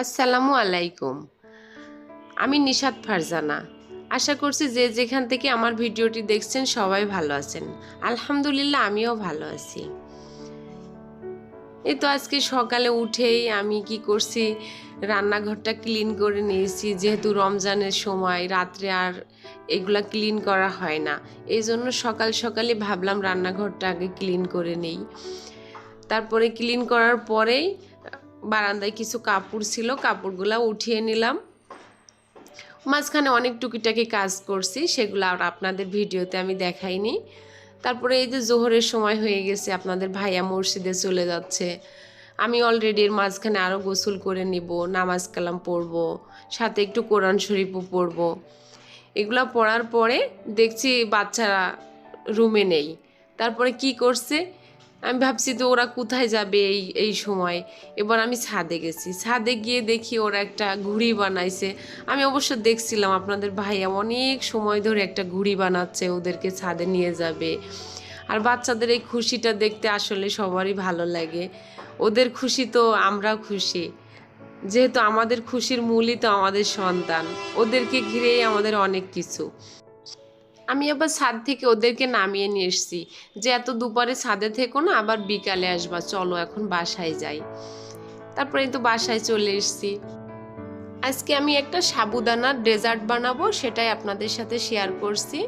আসসালামু আলাইকুম। আমি নিশাত ফারজানা। আশা করছি যে যেখান থেকে আমার ভিডিওটি দেখছেন সবাই ভালো আছেন। আলহামদুলিল্লাহ আমিও ভালো আছি। এই তো আজকে সকালে উঠেই আমি কি করছি, রান্নাঘরটা ক্লিন করে নিয়েছি। যেহেতু রমজানের সময় রাত্রে আর এগুলা ক্লিন করা হয় না, এই জন্য সকাল সকালে ভাবলাম রান্নাঘরটা আগে ক্লিন করে নেই। তারপরে ক্লিন করার পরেই বারান্দায় কিছু কাপড় ছিল, কাপড়গুলা উঠিয়ে নিলাম। মাঝখানে অনেক টুকিটাকি কাজ করছি, সেগুলো আর আপনাদের ভিডিওতে আমি দেখাইনি। তারপরে এই যে জোহরের সময় হয়ে গেছে, আপনাদের ভাইয়া মসজিদে চলে যাচ্ছে। আমি অলরেডি এর মাঝখানে আরও গোসল করে নিব, নামাজ কালাম পড়ব, সাথে একটু কোরআন শরীফও পড়ব। এগুলো পড়ার পরে দেখছি বাচ্চারা রুমে নেই। তারপরে কি করছে, আমি ভাবছি তো ওরা কোথায় যাবে এই সময়। এবার আমি ছাদে গেছি, ছাদে গিয়ে দেখি ওরা একটা ঘুড়ি বানাইছে। আমি অবশ্য দেখছিলাম আপনাদের ভাইয়া অনেক সময় ধরে একটা ঘুড়ি বানাচ্ছে, ওদেরকে ছাদে নিয়ে যাবে। আর বাচ্চাদের এই খুশিটা দেখতে আসলে সবারই ভালো লাগে। ওদের খুশি তো আমরাও খুশি, যেহেতু আমাদের খুশির মূলই তো আমাদের সন্তান। ওদেরকে ঘিরেই আমাদের অনেক কিছু। আমি আবার ছাদ থেকে ওদেরকে নামিয়ে নিয়ে এসেছি, যে এত দুপুরে ছাদে থেকো না, আবার বিকালে আসবা, চলো এখন বাসায় যাই। তারপরে তো বাসায় চলে এসেছি। আজকে আমি একটা সাবুদানার ডেজার্ট বানাবো, সেটাই আপনাদের সাথে শেয়ার করছি।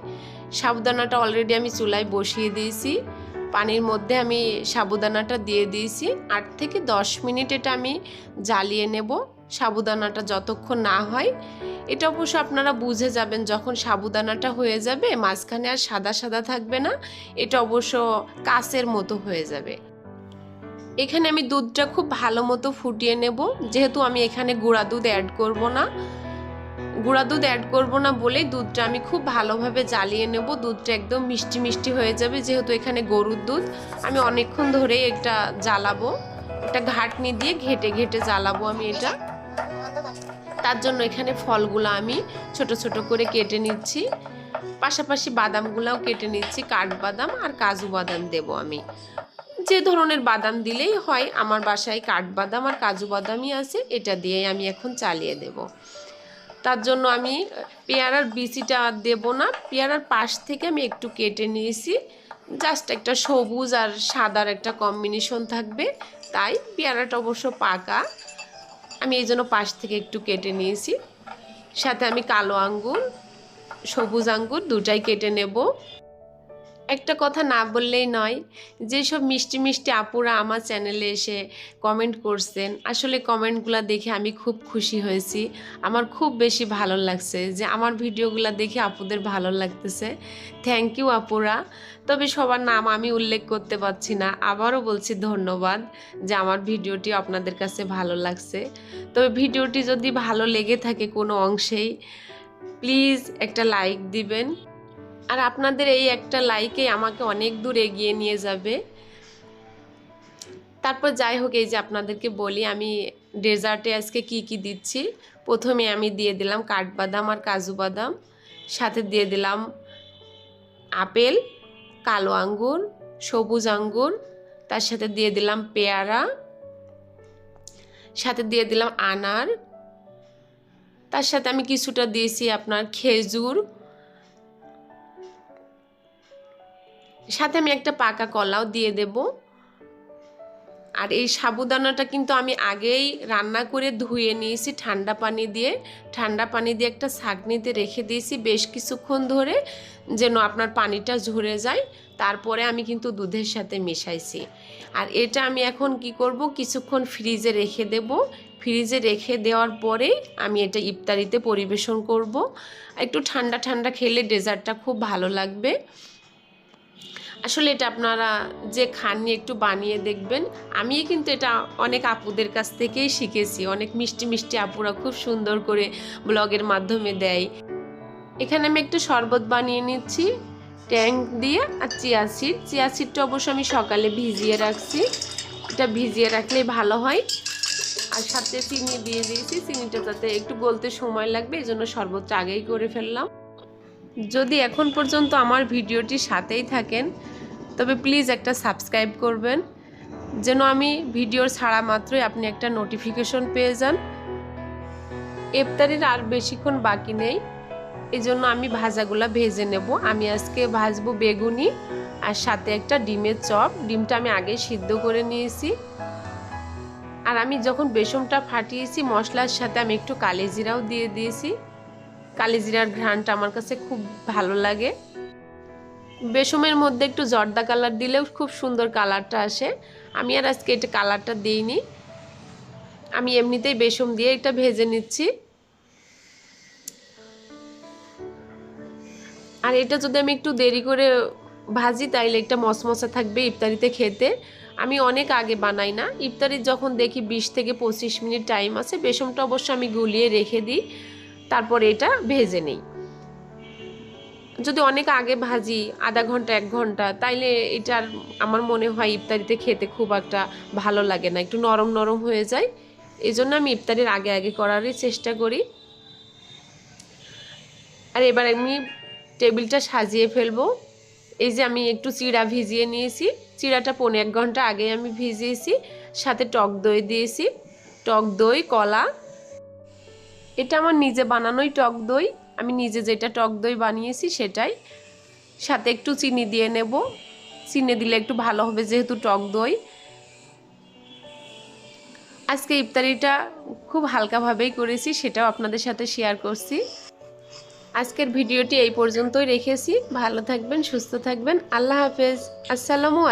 সাবুদানাটা অলরেডি আমি চুলায় বসিয়ে দিয়েছি। পানির মধ্যে আমি সাবুদানাটা দিয়ে দিয়েছি। 8 থেকে 10 মিনিট এটা আমি জ্বালিয়ে নেব, সাবুদানাটা যতক্ষণ না হয়। এটা অবশ্য আপনারা বুঝে যাবেন যখন সাবুদানাটা হয়ে যাবে, মাঝখানে আর সাদা সাদা থাকবে না, এটা অবশ্য কাচের মতো হয়ে যাবে। এখানে আমি দুধটা খুব ভালো মতো ফুটিয়ে নেব, যেহেতু আমি এখানে গুঁড়া দুধ অ্যাড করব না। গুঁড়া দুধ অ্যাড করব না বলেই দুধটা আমি খুব ভালোভাবে জ্বালিয়ে নেব। দুধটা একদম মিষ্টি মিষ্টি হয়ে যাবে, যেহেতু এখানে গরুর দুধ। আমি অনেকক্ষণ ধরে এটা জ্বালাবো, একটা ঘাটনি দিয়ে ঘেটে ঘেটে জ্বালাবো আমি এটা। তার জন্য এখানে ফলগুলো আমি ছোট ছোট করে কেটে নিচ্ছি, পাশাপাশি বাদামগুলাও কেটে নিচ্ছি। কাঠবাদাম আর কাজু বাদাম দেব আমি, যে ধরনের বাদাম দিলেই হয়। আমার বাসায় কাঠবাদাম আর কাজু বাদামই আছে, এটা দিয়েই আমি এখন চালিয়ে দেব। তার জন্য আমি পেয়ারার বিচিটা দেব না, পেয়ারার পাশ থেকে আমি একটু কেটে নিয়েছি। জাস্ট একটা সবুজ আর সাদার একটা কম্বিনেশন থাকবে, তাই পেয়ারাটা অবশ্য পাকা, আমি এই জন্য পাশ থেকে একটু কেটে নিয়েছি। সাথে আমি কালো আঙ্গুর, সবুজ আঙ্গুর দুটাই কেটে নেব। একটা কথা না বললেই নয়, যেসব মিষ্টি মিষ্টি আপুরা আমার চ্যানেলে এসে কমেন্ট করছেন, আসলে কমেন্টগুলো দেখে আমি খুব খুশি হয়েছি। আমার খুব বেশি ভালো লাগছে যে আমার ভিডিওগুলো দেখে আপুদের ভালো লাগতেছে। থ্যাংক ইউ আপুরা। তবে সবার নাম আমি উল্লেখ করতে পারছি না, আবারও বলছি ধন্যবাদ যে আমার ভিডিওটি আপনাদের কাছে ভালো লাগছে। তবে ভিডিওটি যদি ভালো লেগে থাকে কোনো অংশেই, প্লিজ একটা লাইক দিবেন। আর আপনাদের এই একটা লাইকে আমাকে অনেক দূর এগিয়ে নিয়ে যাবে। তারপর যাই হোক, এই যে আপনাদেরকে বলি আমি ডেজার্টে আজকে কি কি দিচ্ছি। প্রথমে আমি দিয়ে দিলাম কাঠবাদাম আর কাজু বাদাম, সাথে দিয়ে দিলাম আপেল, কালো আঙ্গুর, সবুজ আঙ্গুর, তার সাথে দিয়ে দিলাম পেয়ারা, সাথে দিয়ে দিলাম আনার, তার সাথে আমি কিছুটা দিয়েছি আপনার খেজুর, সাথে আমি একটা পাকা কলাও দিয়ে দেব। আর এই সাবুদানাটা কিন্তু আমি আগেই রান্না করে ধুয়ে নিয়েছি ঠান্ডা পানি দিয়ে। ঠান্ডা পানি দিয়ে একটা ছাঁকনিতে রেখে দিয়েছি বেশ কিছুক্ষণ ধরে, যেন আপনার পানিটা ঝরে যায়। তারপরে আমি কিন্তু দুধের সাথে মিশাইছি। আর এটা আমি এখন কি করব, কিছুক্ষণ ফ্রিজে রেখে দেব। ফ্রিজে রেখে দেওয়ার পরেই আমি এটা ইফতারিতে পরিবেশন করব। একটু ঠান্ডা ঠান্ডা খেলে ডেজার্টটা খুব ভালো লাগবে। আসলে এটা আপনারা যে খাননি একটু বানিয়ে দেখবেন। আমি কিন্তু এটা অনেক আপুদের কাছ থেকেই শিখেছি, অনেক মিষ্টি মিষ্টি আপুরা খুব সুন্দর করে ব্লগের মাধ্যমে দেয়। এখানে আমি একটু শরবত বানিয়ে নিচ্ছি ট্যাং দিয়ে। আর চিয়া সিডটা অবশ্য আমি সকালে ভিজিয়ে রাখছি, এটা ভিজিয়ে রাখলেই ভালো হয়। আর সাথে চিনি দিয়ে দিয়েছি, চিনিটা যাতে একটু গলতে সময় লাগবে, এই জন্য শরবতটা আগেই করে ফেললাম। যদি এখন পর্যন্ত আমার ভিডিওটির সাথেই থাকেন, তবে প্লিজ একটা সাবস্ক্রাইব করবেন, যেন আমি ভিডিওর ছাড়া মাত্রই আপনি একটা নোটিফিকেশন পেয়ে যান। ইফতারির আর বেশিক্ষণ বাকি নেই, এই জন্য আমি ভাজাগুলা ভেজে নেব। আমি আজকে ভাজবো বেগুনি আর সাথে একটা ডিমের চপ। ডিমটা আমি আগে সিদ্ধ করে নিয়েছি। আর আমি যখন বেসনটা ফাটিয়েছি মশলার সাথে আমি একটু কালিজিরাও দিয়ে দিয়েছি। কালিজিরার ঘ্রাণটা আমার কাছে খুব ভালো লাগে। বেসমের মধ্যে একটু জর্দা কালার দিলেও খুব সুন্দর কালারটা আসে। আমি আর আজকে এটা কালারটা দিইনি, আমি এমনিতেই বেসম দিয়ে এটা ভেজে নিচ্ছি। আর এটা যদি আমি একটু দেরি করে ভাজি তাইলে একটা মশমশা থাকবে ইফতারিতে খেতে। আমি অনেক আগে বানাই না, ইফতারির যখন দেখি 20 থেকে 25 মিনিট টাইম আছে, বেসনটা অবশ্য আমি গুলিয়ে রেখে দিই, তারপরে এটা ভেজে নিই। যদি অনেক আগে ভাজি আধা ঘন্টা 1 ঘন্টা, তাইলে এটার আমার মনে হয় ইফতারিতে খেতে খুব একটা ভালো লাগে না, একটু নরম নরম হয়ে যায়। এই জন্য আমি ইফতারির আগে আগে করারই চেষ্টা করি। আর এবার আমি টেবিলটা সাজিয়ে ফেলবো। এই যে আমি একটু চিড়া ভিজিয়ে নিয়েছি, চিড়াটা 1.5 ঘন্টা আগে আমি ভিজিয়েছি, সাথে টক দই দিয়েছি। টক দই, কলা, এটা আমার নিজে বানানোই টক দই, আমি নিজে যেটা টক দই বানিয়েছি সেটাই। সাথে একটু চিনি দিয়ে নেব, চিনি দিলে একটু ভালো হবে যেহেতু টক দই। আজকে ইফতারিটা খুব হালকাভাবেই করেছি, সেটাও আপনাদের সাথে শেয়ার করছি। আজকের ভিডিওটি এই পর্যন্তই রেখেছি। ভালো থাকবেন, সুস্থ থাকবেন। আল্লাহ হাফেজ। আসসালামু